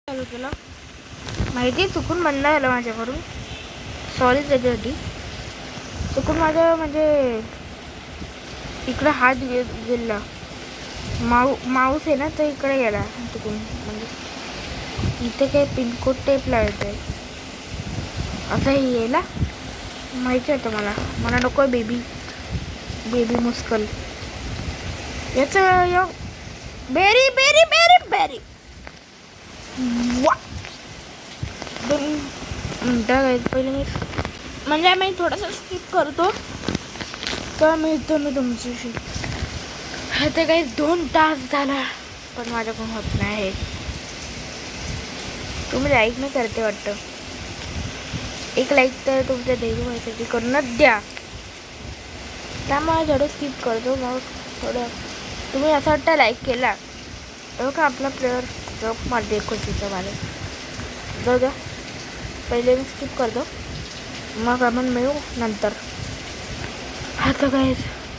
चालू केला माहिती चुकून बंद झालं माझ्याकडून. सॉरी त्याच्यासाठी. चुकून माझं म्हणजे इकडे हात गेला. माऊस आहे ना, तर इकडे गेला चुकून. म्हणजे इथे काही पिनकोड टेप लावत आहे असं हे यायला माहिती होतं मला नको बेबी मुस्कल याचं बेरी बेरी बेरी बेरी वा. 2 मिनटं काय पहिले मी थोडंसं स्किप करतो तर मिळतो मी तुमच्याशी. ते काही 2 तास झाला पण माझ्याकडून होत नाही. तुम्ही लाईक नाही करते वाटतं. एक लाईक तर तुमच्या देवी माहिती करूनच द्या. त्यामुळे थोडं स्किप करतो. मग थोडं तुम्ही असं वाटतं लाईक केला का आपला प्लेअर जॉब मारते खुशीचं मला जाऊ द्या. पहिले मी स्किप करतो मग आपण मिळू नंतर. आता काय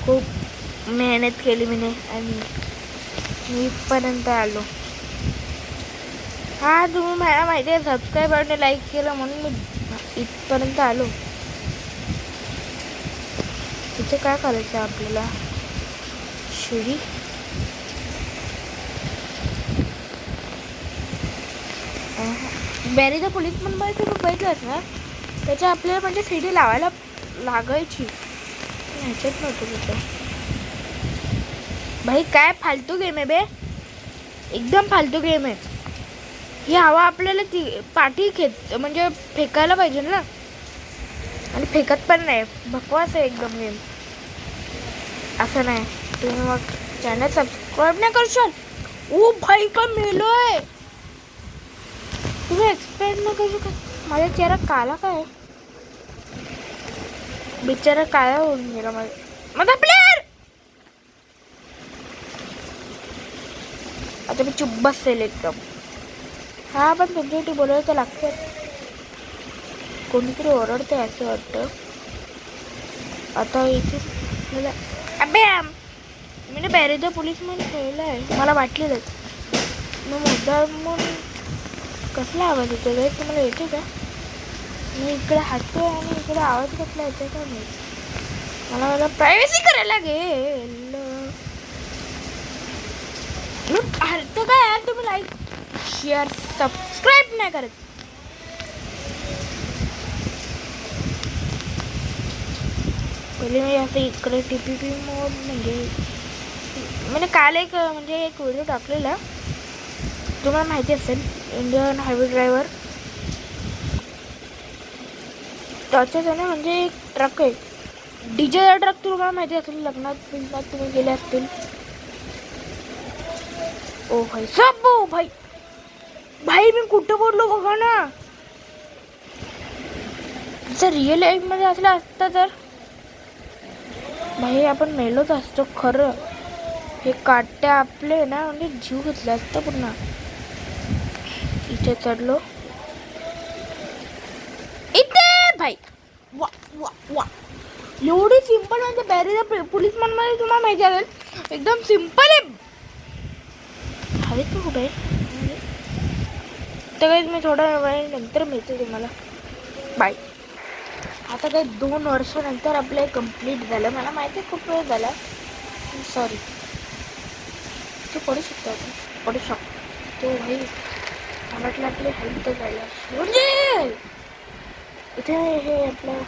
खूप मेहनत केली मी आणि मी इथपर्यंत आलो. हा तुम्ही मला माहिती आहे सबस्क्राईबरने लाईक केलं म्हणून मी इथपर्यंत आलो. इथे काय करायचं आपल्याला शिडी बॅरीचा पोलीस पण तुम्ही बघितलंच ना, त्याच्या आपल्याला म्हणजे सीडी लावायला लागायची. ह्याच्यात नव्हतं तिथं. भाई काय फालतू गेम आहे बे, एकदम फालतू गेम आहे. ही हवा आपल्याला ती पाठी म्हणजे फेकायला पाहिजे ना, आणि फेकत पण नाही. बकवास आहे एकदम गेम. असं नाही. तुम्ही मग चॅनल सबस्क्राईब नाही करशाल. ओ भाई का मेलोय. तुम्ही एक्सपेक्ट नाही करू शकत. माझा चेहरा काला काय बिचारा काळा होऊन गेला माझा प्लेअर. आता मी चुप बसेल एकदम. हा पण तुमच्यासाठी बोलायला तर लागतं. कोणीतरी ओरडते असं वाटतं. आता इथे मला अबे मी बॅरेजा पोलीस म्हणून ठेवलं आहे. मला वाटलेलंच मग मुद्दा म्हणून कसला आवाज येतो रे तुम्हाला येते का. मी इकडे हसतोय आणि इकडे आवाज कसला येतोय का नाही. मला प्रायव्हसी करायला लागेल. मी हरतो काय यार. तुम्ही लाईक शेअर सबस्क्राईब नाही करत. पहिले मी आता इकडे TPP मोड म्हणजे काल एक व्हिडिओ टाकलेला तुम्हाला माहिती असेल. इंडियन हायवे ड्रायव्हर त्याच्याने म्हणजे एक ट्रक आहे डीजेचा ट्रक. तुम्हाला माहिती असेल लग्नात तुम्ही गेले असतील. ओ भाई सब भाई मी कुठं बोललो बघा ना. जर रिअल लाईफ मध्ये असलं असतं तर भाई आपण मेलोच असतो खरं. हे काट्या आपले ना म्हणजे जीव घेतला असतं पुन्हा. इथे चढलो इथे भाई वा वा वा. एवढी सिंपल म्हणजे बॅरेजा पोलीस मध्ये तुम्हाला माहिती असेल एकदम सिंपल आहे. हवे तू कुठे तर काही मी थोडा वेळ नंतर मिळते तुम्हाला. बाय. आता काही 2 वर्षानंतर आपलं कंप्लीट झालं. मला माहिती आहे खूप वेळ झाला. सॉरी. तू पडू शकतो. पडू शकतो भाई. मला वाटलं आपली हेल्थ झालं म्हणजे इथे हे आपलं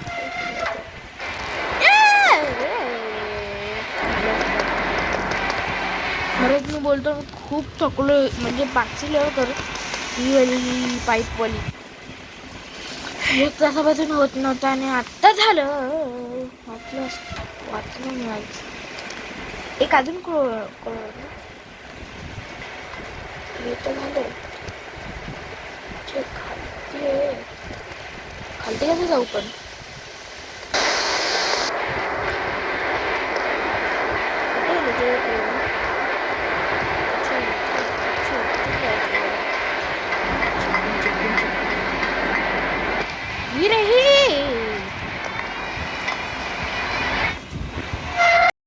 खरंच मी बोलतो खूप थकलो. म्हणजे पाचवी लेवल करू ही वाली पाईपवाली 1 तासापासून होत नव्हतं आणि आत्ता झालं. वाचलं मी आज. एक अजून हे तर झालं. खालती कसं जाऊ पण